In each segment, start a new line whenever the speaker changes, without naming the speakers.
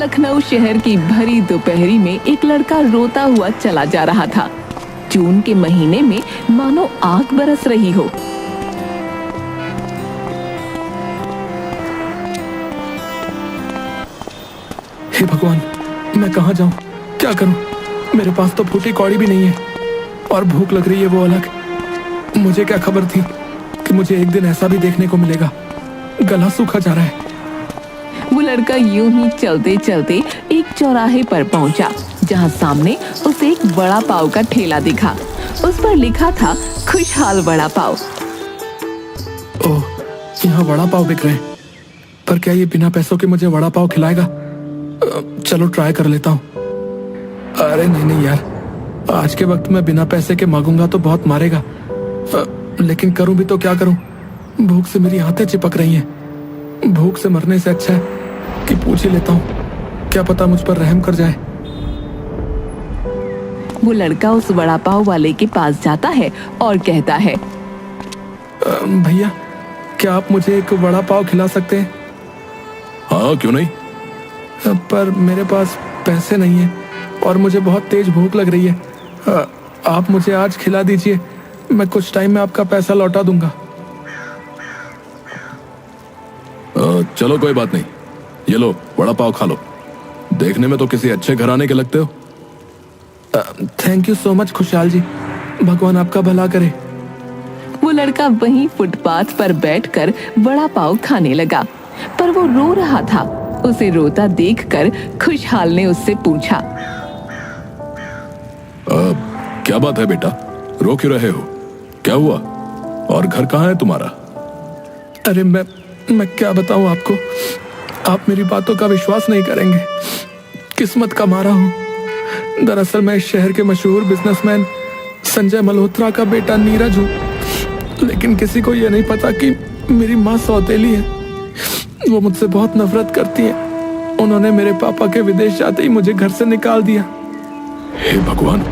लखनऊ शहर की भरी दोपहरी में एक लड़का रोता हुआ चला जा रहा था। जून के महीने में मानो आग बरस रही हो।
हे भगवान, मैं कहाँ जाऊं, क्या करूं? मेरे पास तो फूटी कौड़ी भी नहीं है और भूख लग रही है वो अलग। मुझे क्या खबर थी कि मुझे एक दिन ऐसा भी देखने को मिलेगा। गला सूखा जा रहा है।
वो लड़का यूं ही चलते चलते एक चौराहे पर पहुंचा, जहां सामने उसे एक वड़ा पाव का ठेला दिखा। उस पर लिखा था खुशहाल वड़ा पाव।
ओह, यहाँ वड़ा पाव बिक रहे हैं, पर क्या ये बिना पैसों के मुझे वड़ा पाव खिलाएगा? चलो ट्राई कर लेता हूँ। अरे नहीं नहीं यार, आज के वक्त में बिना पैसे के मांगूंगा तो बहुत मारेगा। लेकिन करूं भी तो क्या करूं? भूख से मेरी हाथें चिपक रही हैं। भूख से मरने से अच्छा है कि पूछ ही लेता हूँ, क्या पता मुझ पर रहम कर जाए।
वो लड़का उस वड़ा पाव वाले के पास जाता है और कहता है,
भैया, क्या आप मुझे एक वड़ा पाव खिला सकते हैं?
हाँ, क्यों नहीं।
पर मेरे पास पैसे नहीं है और मुझे बहुत तेज भूख लग रही है। आप मुझे आज खिला दीजिए, मैं कुछ टाइम में आपका पैसा लौटा दूंगा।
चलो कोई बात नहीं, ये लो वड़ा पाव खा लो। देखने में तो किसी अच्छे घराने के लगते हो।
थैंक यू सो मच खुशहाल जी, भगवान आपका भला करे।
वो लड़का वहीं फुटपाथ पर बैठकर वड़ा पाव खाने लगा, पर वो रो रहा था। उसे रोता देखकर खुशहाल ने उससे पूछा,
क्या बात है बेटा, रो क्यों रहे हो? क्या हुआ? और घर कहाँ है तुम्हारा?
अरे मैं क्या बताऊं आपको, आप मेरी बातों का विश्वास नहीं करेंगे। किस्मत का मारा हूं। दरअसल मैं इस शहर के मशहूर बिजनेसमैन संजय मल्होत्रा का बेटा नीरज हूं, लेकिन किसी को यह नहीं पता कि मेरी माँ सौतेली है। वो मुझसे बहुत नफरत करती है। उन्होंने मेरे पापा के विदेश जाते ही मुझे घर से निकाल दिया।
हे भगवान,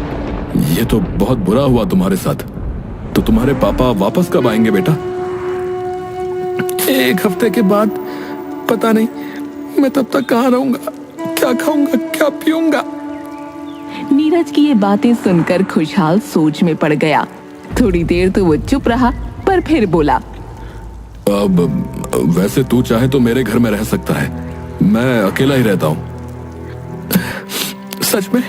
ये तो बहुत बुरा हुआ तुम्हारे साथ। तो तुम्हारे पापा वापस कब आएंगे बेटा?
एक हफ्ते के बाद। पता नहीं मैं तब तक कहाँ रहूंगा, क्या खाऊंगा, क्या पीऊंगा।
नीरज की ये बातें सुनकर खुशहाल सोच में पड़ गया। थोड़ी देर तो वो चुप रहा, पर फिर बोला,
अब वैसे तू चाहे तो मेरे घर में रह सकता है, मैं अकेला ही रहता हूँ।
सच में?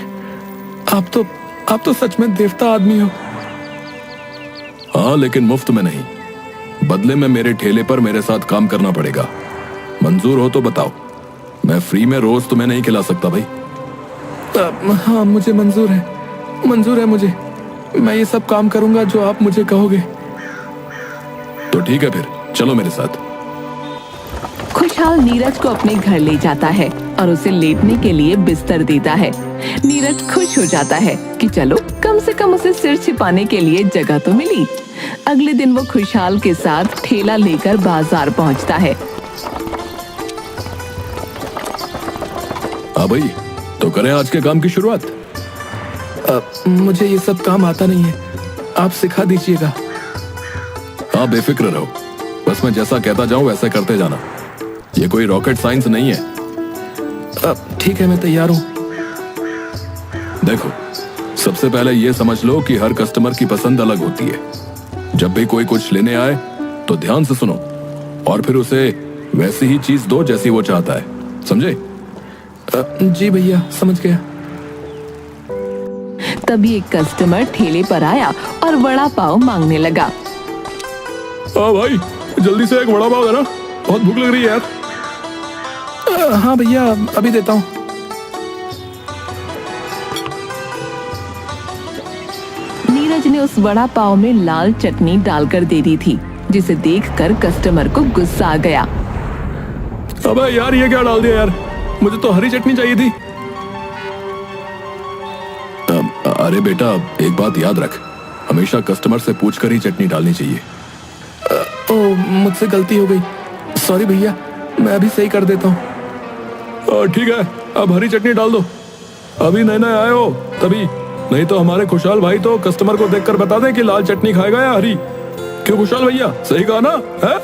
आप तो सच में देवता आदमी हो।
हाँ, लेकिन मुफ्त में नहीं। बदले में मेरे ठेले पर मेरे साथ काम करना पड़ेगा। मंजूर हो तो बताओ, मैं फ्री में रोज तुम्हें नहीं खिला सकता भाई।
हाँ, मुझे मंजूर है मुझे। मैं ये सब काम करूंगा जो आप मुझे कहोगे।
तो ठीक है, फिर चलो मेरे साथ।
खुशहाल नीरज को अपने घर ले जाता है और उसे लेटने के लिए बिस्तर देता है। नीरज खुश हो जाता है कि चलो कम से कम उसे सिर छिपाने के लिए जगह तो मिली। अगले दिन वो खुशहाल के साथ ठेला लेकर बाजार पहुंचता है।
हाँ भाई, तो करें आज के काम की शुरुआत।
मुझे ये सब काम आता नहीं है, आप सिखा दीजिएगा।
हाँ, बेफिक्र रहो, बस मैं जैसा कहता जाऊं वैसा करते जाना। ये कोई रॉकेट साइंस नहीं है।
ठीक है, मैं तैयार हूँ।
देखो, सबसे पहले ये समझ लो कि हर कस्टमर की पसंद अलग होती है। जब भी कोई कुछ लेने आए तो ध्यान से सुनो और फिर उसे वैसी ही चीज दो जैसी वो चाहता है, समझे?
जी भैया, समझ गया।
तभी एक कस्टमर ठेले पर आया और वड़ा पाव मांगने लगा।
हाँ भाई, जल्दी से एक वड़ा पाव देना, बहुत भूख लग रही है यार।
हाँ भैया, अभी देता हूँ।
नीरज ने उस वड़ा पाव में लाल चटनी डालकर दे दी थी, जिसे देखकर कस्टमर को गुस्सा आ गया।
अबे यार, ये क्या डाल दिया यार, मुझे तो हरी चटनी चाहिए थी। अरे बेटा, एक बात याद रख, हमेशा कस्टमर से पूछकर ही चटनी डालनी चाहिए।
मुझसे गलती हो गई, सॉरी भैया, मैं अभी सही कर देता हूँ।
ठीक है, अब हरी चटनी डाल दो। अभी नए नए आए हो तभी, नहीं तो हमारे खुशहाल भाई तो कस्टमर को देखकर बता दें कि लाल चटनी खाएगा या हरी। क्यों खुशहाल भैया, सही कहा ना? है?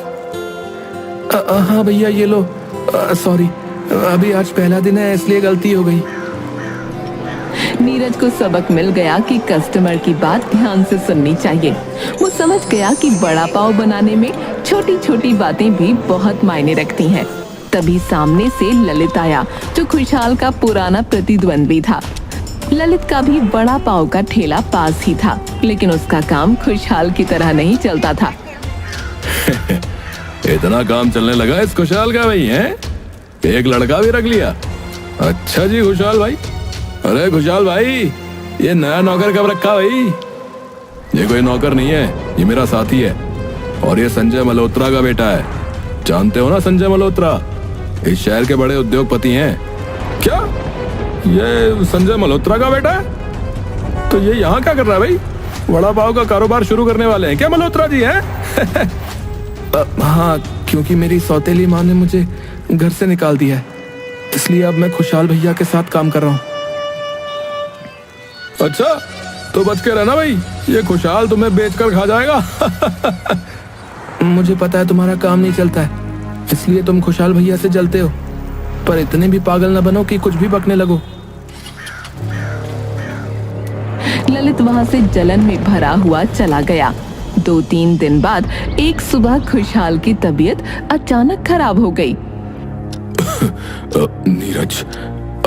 हाँ भैया, ये लो। सॉरी, अभी आज पहला दिन है इसलिए गलती हो गई।
नीरज को सबक मिल गया कि कस्टमर की बात ध्यान से सुननी चाहिए। वो समझ गया कि बड़ा पाव बनाने में छोटी छोटी बातें भी बहुत मायने रखती हैं। तभी सामने से ललित आया, जो खुशहाल का पुराना प्रतिद्वंद्वी था। ललित का भी बड़ा पाव का ठेला पास ही था, लेकिन उसका काम खुशहाल की तरह नहीं चलता था।
इतना काम चलने लगा इस खुशहाल का भाई है? एक लड़का भी रख लिया? अच्छा जी खुशहाल भाई। अरे खुशहाल भाई, ये नया नौकर कब रखा भाई? ये कोई नौकर नहीं है, ये मेरा साथी है और ये संजय मल्होत्रा का बेटा है। जानते हो ना संजय मल्होत्रा, इस शहर के बड़े उद्योगपति हैं। क्या ये संजय मल्होत्रा का बेटा है? तो ये यहाँ क्या कर रहा है भाई? वड़ा पाव का कारोबार शुरू करने वाले हैं क्या मल्होत्रा जी हैं?
हाँ, क्योंकि मेरी सौतेली माँ ने मुझे घर से निकाल दिया है, इसलिए अब मैं खुशहाल भैया के साथ काम कर रहा हूँ।
अच्छा, तो बच के रहना भाई, ये खुशहाल तुम्हें बेचकर खा जाएगा।
मुझे पता है तुम्हारा काम नहीं चलता है, इसलिए तुम खुशहाल भैया से जलते हो, पर इतने भी पागल न बनो कि कुछ भी बकने लगो।
ललित वहां से जलन में भरा हुआ चला गया। 2-3 दिन बाद एक सुबह खुशहाल की तबीयत अचानक खराब हो गई।
नीरज,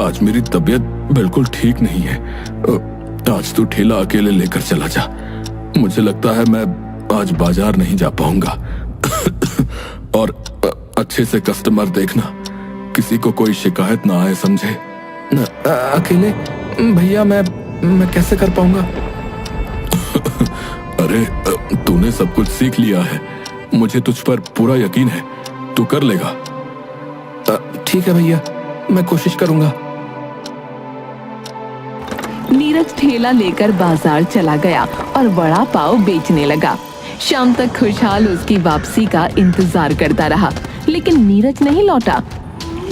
आज मेरी तबीयत बिल्कुल ठीक नहीं है। आज तू ठेला अकेले लेकर चला जा। मुझे लगता है मैं आज बाजार नहीं जा पाऊंगा। और अच्छे से कस्टमर देखना, किसी को कोई शिकायत ना आए, समझे?
अकेले भैया मैं कैसे कर पाऊंगा?
अरे तूने सब कुछ सीख लिया है, मुझे तुझ पर पूरा यकीन है, तू कर लेगा।
ठीक है भैया, मैं कोशिश करूंगा।
नीरज ठेला लेकर बाजार चला गया और वड़ा पाव बेचने लगा। शाम तक खुशहाल उसकी वापसी का इंतजार करता रहा, लेकिन नीरज नहीं लौटा।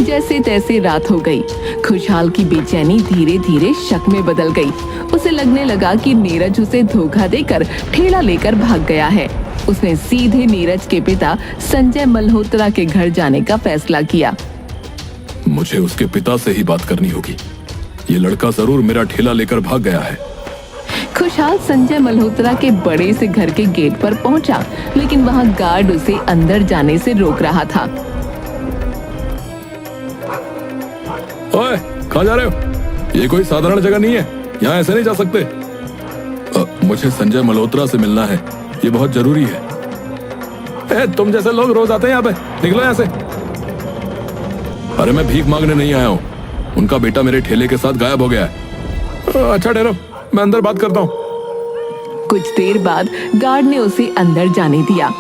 जैसे तैसे रात हो गई। खुशहाल की बेचैनी धीरे धीरे शक में बदल गई। उसे लगने लगा कि नीरज उसे धोखा देकर ठेला लेकर भाग गया है। उसने सीधे नीरज के पिता संजय मल्होत्रा के घर जाने का फैसला किया।
मुझे उसके पिता से ही बात करनी होगी। ये लड़का जरूर मेरा ठेला लेकर भाग गया है।
खुशहाल संजय मल्होत्रा के बड़े से घर के गेट पर पहुंचा, लेकिन वहां गार्ड उसे अंदर जाने से रोक रहा था।
ओए, कहाँ जा रहे हो? ये कोई साधारण जगह नहीं है, यहाँ ऐसे नहीं जा सकते। मुझे संजय मल्होत्रा से मिलना है, ये बहुत जरूरी है। तुम जैसे लोग रोज आते हैं यहाँ पे, निकलो यहाँ से। अरे मैं भीख मांगने नहीं आया हूँ, उनका बेटा मेरे ठेले के साथ गायब हो गया है। अच्छा ठहरो, मैं अंदर बात करता हूँ।
कुछ देर बाद गार्ड ने उसे अंदर जाने दिया।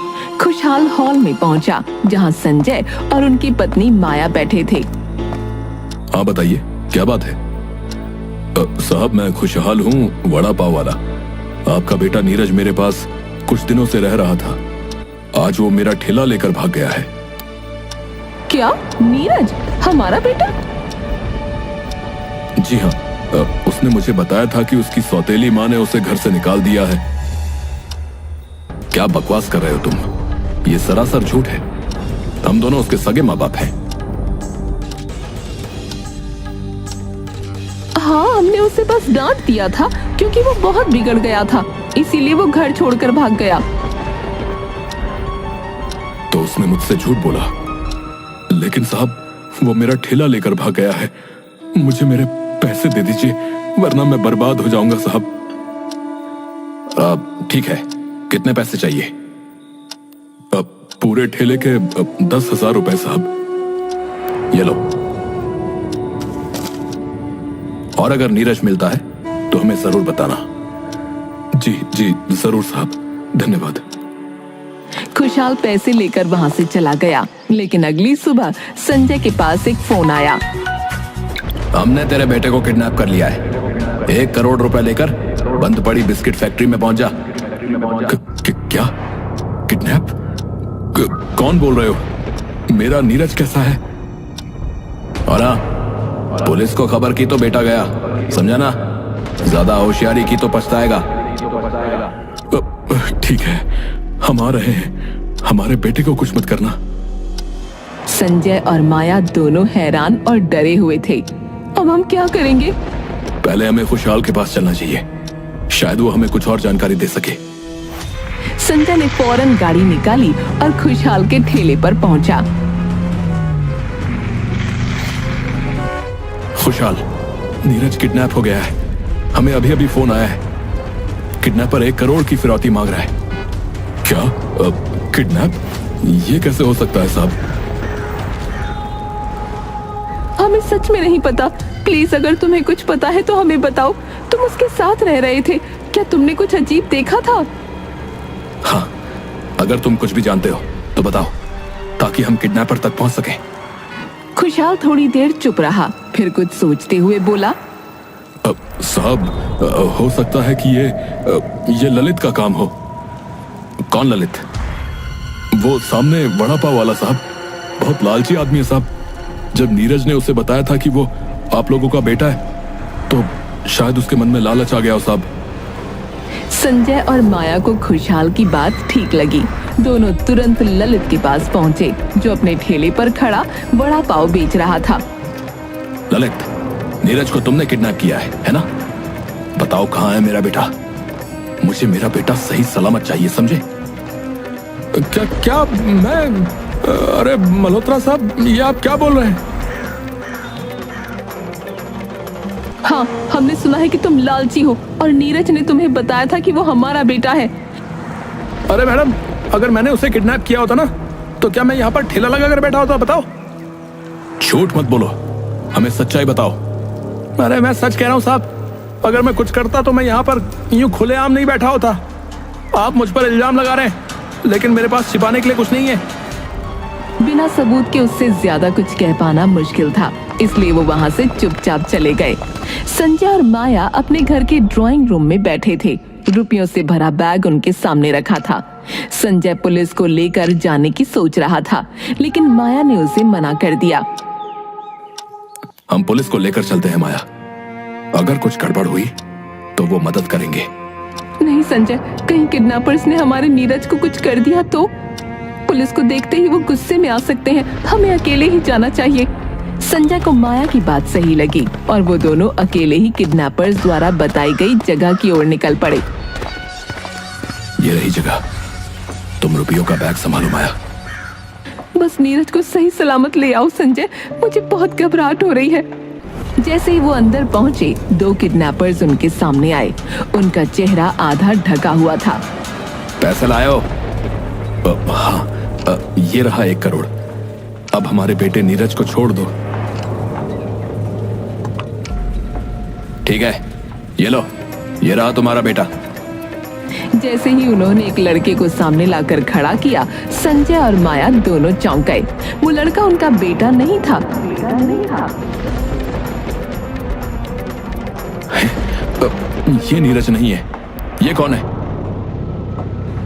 खुशहाल हॉल में पहुंचा, जहां संजय और उनकी पत्नी माया बैठे थे।
हाँ बताइए, क्या बात है? साहब मैं खुशहाल हूँ, वड़ा पाव वाला। आपका बेटा नीरज मेरे पास कुछ दिनों से रह रहा था। आज वो मेरा ठेला लेकर भाग गया है।
क्या? नीरज हमारा बेटा?
जी हाँ, उसने मुझे बताया था कि उसकी सौतेली माँ ने उसे घर से निकाल दिया है। क्या बकवास कर रहे हो तुम? ये सरासर झूठ है। हम दोनों उसके सगे माँ बाप हैं।
हाँ, हमने उसे बस डांट दिया था क्योंकि वो बहुत बिगड़ गया था, इसीलिए वो घर छोड़कर भाग गया।
तो उसने मुझसे झूठ बोला। लेकिन साहब, वो मेरा ठेला लेकर भाग गया है। मुझे मेरे पैसे दे दीजिए, वरना मैं बर्बाद हो जाऊंगा साहब। ठीक है, कितने पैसे चाहिए? पूरे ठेले के 10,000 रुपए साहब। ये लो। और अगर नीरज मिलता है तो हमें जरूर बताना। जी जी जरूर साहब, धन्यवाद।
खुशहाल पैसे लेकर वहां से चला गया, लेकिन अगली सुबह संजय के पास एक फोन आया।
हमने तेरे बेटे को किडनैप कर लिया है। 1 करोड़ रुपए लेकर बंद पड़ी बिस्किट फैक्ट्री में पहुंच जा। क्या? किडनैप? कौन बोल रहे हो? मेरा नीरज कैसा है? और हाँ, पुलिस को खबर की तो बेटा गया, समझा ना? ज्यादा होशियारी की तो पछताएगा। ठीक है, हम आ रहे हैं। हमारे बेटे को कुछ मत करना।
संजय और माया दोनों हैरान और डरे हुए थे। अब हम क्या करेंगे?
पहले हमें खुशहाल के पास चलना चाहिए, शायद वो हमें कुछ और जानकारी दे सके।
संजय ने फौरन गाड़ी निकाली और खुशहाल के ठेले पर पहुंचा।
खुशहाल, नीरज किडनैप हो गया है। हमें अभी अभी फोन आया है। किडनैपर 1 करोड़ की फिरौती मांग रहा है। क्या? किडनैप? ये कैसे हो सकता है साहब?
हमें सच में नहीं पता। प्लीज अगर तुम्हें कुछ पता है तो हमें बताओ। तुम उसके साथ रह रहे थे, क्या तुमने कुछ अजीब देखा था?
हाँ, अगर तुम कुछ भी जानते हो तो बताओ, ताकि हम किडनैपर तक पहुंच सकें।
खुशहाल थोड़ी देर चुप रहा, फिर कुछ सोचते हुए बोला,
साहब, हो सकता है कि ये ललित का काम हो। कौन ललित? वो सामने वड़ा पाव वाला साहब, बहुत लालची आदमी है साहब। जब नीरज ने उसे बताया था कि वो आप लोगों का बेटा है, तो शायद उसके मन में लालच आ गया हो साहब।
संजय और माया को खुशहाल की बात ठीक लगी। दोनों तुरंत ललित के पास पहुंचे, जो अपने ठेले पर खड़ा वड़ा पाव बेच रहा था।
ललित, नीरज को तुमने किडनैप किया है ना? बताओ कहाँ है मेरा बेटा? मुझे मेरा बेटा सही सलामत चाहिए, समझे?
क्या मैं? अरे मल्होत्रा साहब, ये आप क्या बोल रहे हैं?
हाँ, हमने सुना है कि तुम लालची हो और नीरज ने तुम्हें बताया था कि वो हमारा बेटा है।
अरे मैडम, अगर मैंने उसे किडनैप किया होता ना, तो क्या मैं यहाँ पर ठेला लगा कर बैठा होता? बताओ।
झूठ मत बोलो, हमें सच्चाई बताओ।
अरे मैं सच कह रहा हूँ साहब, अगर मैं कुछ करता तो मैं यहाँ पर यूं खुलेआम नहीं बैठा होता। आप मुझ पर इल्जाम लगा रहे हैं, लेकिन मेरे पास छिपाने के लिए कुछ नहीं है।
बिना सबूत के उससे ज्यादा कुछ कह पाना मुश्किल था, इसलिए वो वहाँ से चुपचाप चले गए। संजय और माया अपने घर के ड्राइंग रूम में बैठे थे। रुपयों से भरा बैग उनके सामने रखा था। संजय पुलिस को लेकर जाने की सोच रहा था, लेकिन माया ने उसे मना कर दिया।
हम पुलिस को लेकर चलते हैं माया। अगर कुछ गड़बड़ हुई तो वो मदद करेंगे।
नहीं संजय, कहीं किडनैपर्स ने हमारे नीरज को कुछ कर दिया तो? पुलिस को देखते ही वो गुस्से में आ सकते हैं। हमें अकेले ही जाना चाहिए। संजय को माया की बात सही लगी और वो दोनों अकेले ही किडनैपर्स द्वारा बताई गई जगह की ओर निकल पड़े।
ये रही जगह, तुम रुपयों का बैग संभालो माया।
बस नीरज को सही सलामत ले आओ संजय, मुझे बहुत घबराहट हो रही है। जैसे ही वो अंदर पहुंचे, 2 किडनैपर्स उनके सामने आए। उनका चेहरा आधा ढका हुआ था।
पैसे लाए हो? हाँ, ये रहा 1 करोड़। अब हमारे बेटे नीरज को छोड़ दो। ठीक है, ये लो, ये रहा तुम्हारा बेटा।
जैसे ही उन्होंने एक लड़के को सामने लाकर खड़ा किया, संजय और माया दोनों चौंक गए। वो लड़का उनका बेटा नहीं था।
ये नीरज नहीं है। ये कौन है?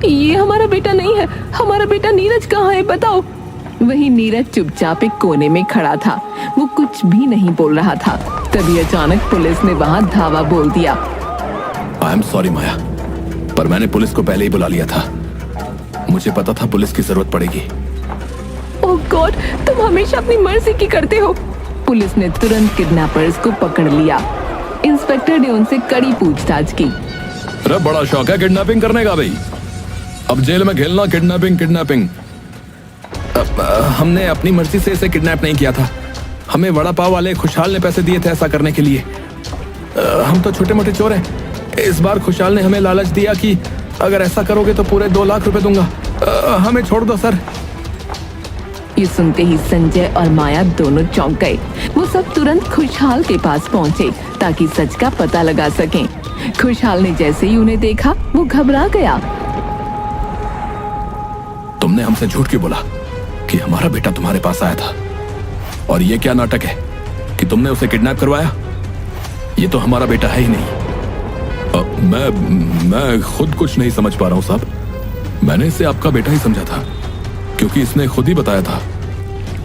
ये हमारा बेटा नहीं है। हमारा बेटा नीरज कहाँ है, बताओ। वही नीरज चुपचाप एक कोने में खड़ा था। वो कुछ भी नहीं बोल रहा था। तभी अचानक पुलिस ने वहाँ धावा बोल दिया।
आई एम सॉरी माया, पर मैंने पुलिस को पहले ही बुला लिया था। मुझे पता था पुलिस की जरूरत पड़ेगी।
ओह गॉड, तुम हमेशा अपनी मर्जी की करते हो। पुलिस ने तुरंत किडनैपर्स को पकड़ लिया। इंस्पेक्टर ने उनसे कड़ी पूछताछ की।
अरे बड़ा शौक है किडनैपिंग करने का भाई। अब जेल में खेलना किडनैपिंग। हमने अपनी मर्जी से इसे किडनैप नहीं किया था। हमें वड़ा पाव वाले खुशहाल ने पैसे दिए थे ऐसा करने के लिए।
हम तो छोटे मोटे चोर हैं। इस बार खुशहाल ने हमें लालच दिया कि अगर ऐसा करोगे तो पूरे 2 लाख रुपए दूंगा। हमें छोड़ दो सर।
ये सुनते ही संजय और माया दोनों चौंक गए। वो सब तुरंत खुशहाल के पास पहुंचे ताकि सच का पता लगा सकें। खुशहाल ने जैसे ही उन्हें देखा, वो घबरा गया।
तुमने हमसे झूठ क्यों बोला कि हमारा बेटा तुम्हारे पास आया था? और ये क्या नाटक है कि तुमने उसे किडनैप करवाया? ये तो हमारा बेटा है ही नहीं। मैं खुद कुछ नहीं समझ पा रहा हूं साहब। मैंने इसे आपका बेटा ही समझा था, क्योंकि इसने खुद ही बताया था।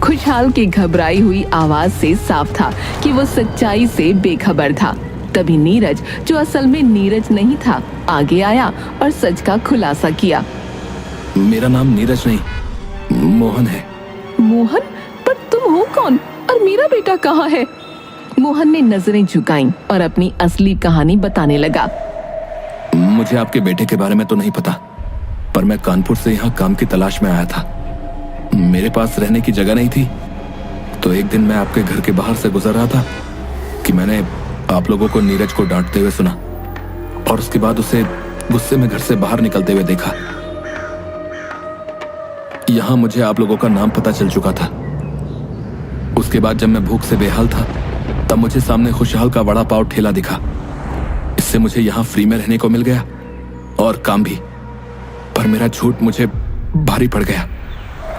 खुशहाल की घबराई हुई आवाज से साफ था कि वो सच्चाई से बेखबर था। तभी नीरज, जो असल में नीरज नहीं था, आगे आया और सच का खुलासा किया।
मेरा नाम नीरज नहीं, मोहन है।
मोहन? तुम हो कौन और मेरा बेटा कहाँ है? मोहन ने नजरें झुकाईं और अपनी असली कहानी बताने लगा।
मुझे आपके बेटे के बारे में तो नहीं पता, पर मैं कानपुर से यहाँ काम की तलाश में आया था। मेरे पास रहने की जगह नहीं थी, तो एक दिन मैं आपके घर के बाहर से गुजर रहा था कि मैंने आप लोगों को नीरज को डांटते हुए सुना और उसके बाद उसे गुस्से में घर से बाहर निकलते हुए देखा। यहाँ मुझे आप लोगों का नाम पता चल चुका था। उसके बाद जब मैं भूख से बेहाल था, तब मुझे सामने खुशहाल का वड़ा पाव ठेला दिखा। इससे मुझे यहाँ फ्री में रहने को मिल गया और काम भी। पर मेरा झूठ मुझे भारी पड़ गया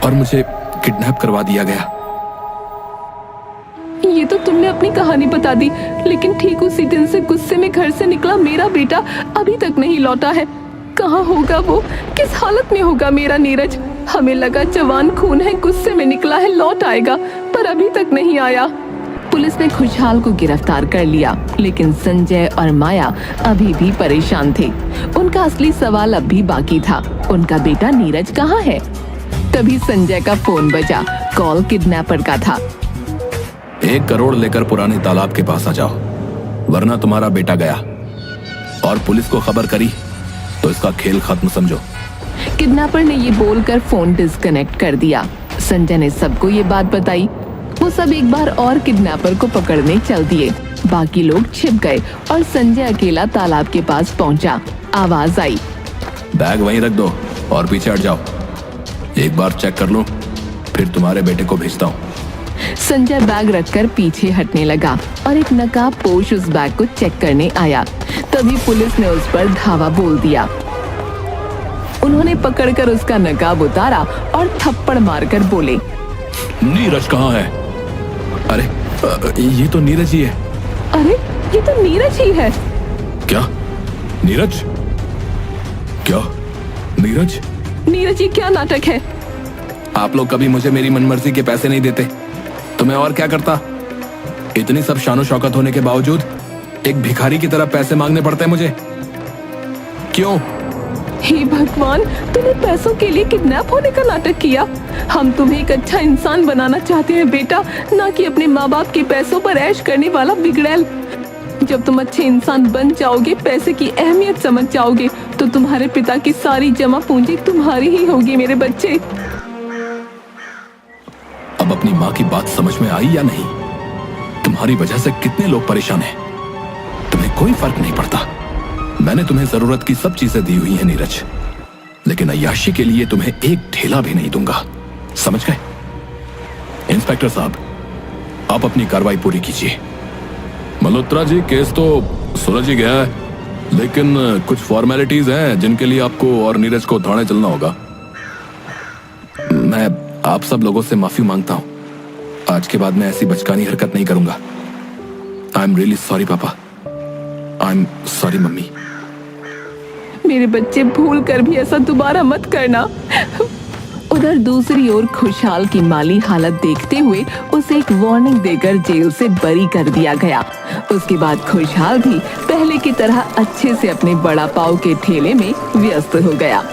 और मुझे किडनैप करवा दिया गया।
ये तो तुमने अपनी कहानी बता दी, लेकिन ठीक उसी दिन से गुस्से में घर से निकला मेरा बेटा अभी तक नहीं लौटा है। कहाँ होगा वो? किस हालत में होगा मेरा नीरज? हमें लगा जवान खून है, गुस्से में निकला है, लौट आएगा, पर अभी तक नहीं आया। पुलिस ने खुशहाल को गिरफ्तार कर लिया, लेकिन संजय और माया अभी भी परेशान थे। उनका असली सवाल अब भी बाकी था, उनका बेटा नीरज कहाँ है? तभी संजय का फोन बजा। कॉल किडनैपर का था।
1 करोड़ लेकर पुराने तालाब के पास आ जाओ, वरना तुम्हारा बेटा गया। और पुलिस को खबर करी तो इसका खेल खत्म समझो।
किडनैपर ने ये बोलकर फोन डिस्कनेक्ट कर दिया। संजय ने सबको ये बात बताई। वो सब एक बार और किडनैपर को पकड़ने चल दिए। बाकी लोग छिप गए और संजय अकेला तालाब के पास पहुंचा। आवाज आई,
बैग वहीं रख दो और पीछे हट जाओ। एक बार चेक कर लो, फिर तुम्हारे बेटे को भेजता हूँ।
संजय बैग रखकर पीछे हटने लगा और एक नकाबपोश उस बैग को चेक करने आया। तभी पुलिस ने उस पर धावा बोल दिया। उन्होंने पकड़कर उसका नकाब उतारा और थप्पड़ मारकर बोले,
नीरज कहाँ है? अरे ये तो नीरज ही है।
अरे ये तो नीरज ही है।
क्या नीरज? क्या नीरज?
नीरज, ये क्या नाटक है?
आप लोग कभी मुझे मेरी मनमर्जी के पैसे नहीं देते तो मैं और क्या करता? इतनी सब शानो शौकत होने के बावजूद एक भिखारी की तरह पैसे मांगने पड़ते हैं मुझे। क्यों?
हे भगवान, तूने पैसों के लिए किडनैप होने का नाटक किया। हम तुम्हें एक अच्छा इंसान बनाना चाहते हैं बेटा, ना कि अपने माँ बाप के पैसों पर ऐश करने वाला बिगड़ैल। जब तुम अच्छे इंसान बन जाओगे, पैसे की अहमियत समझ जाओगे, तो तुम्हारे पिता की सारी जमा पूंजी तुम्हारी ही होगी मेरे बच्चे।
अब अपनी माँ की बात समझ में आई या नहीं? तुम्हारी वजह से कितने लोग परेशान हैं। तुम्हें कोई फर्क नहीं पड़ता। मैंने तुम्हें जरूरत की सब चीजें दी हुई हैं नीरज, लेकिन अय्याशी के लिए तुम्हें एक ठेला भी नहीं दूंगा, समझ गए? इंस्पेक्टर साहब, आप अपनी कार्रवाई पूरी कीजिए। मल्होत्रा जी, केस तो सुलझ ही गया है, लेकिन कुछ फॉर्मेलिटीज हैं जिनके लिए आपको और नीरज को थाने चलना होगा। मैं आप सब लोगों से माफी मांगता हूं। आज के बाद मैं ऐसी बचकानी हरकत नहीं करूंगा। आई एम रियली सॉरी पापा। I am sorry mummy.
मेरे बच्चे, भूल कर भी ऐसा दोबारा मत करना। उधर दूसरी ओर खुशहाल की माली हालत देखते हुए उसे एक वार्निंग देकर जेल से बरी कर दिया गया। उसके बाद खुशहाल भी पहले की तरह अच्छे से अपने बड़ा पाव के ठेले में व्यस्त हो गया।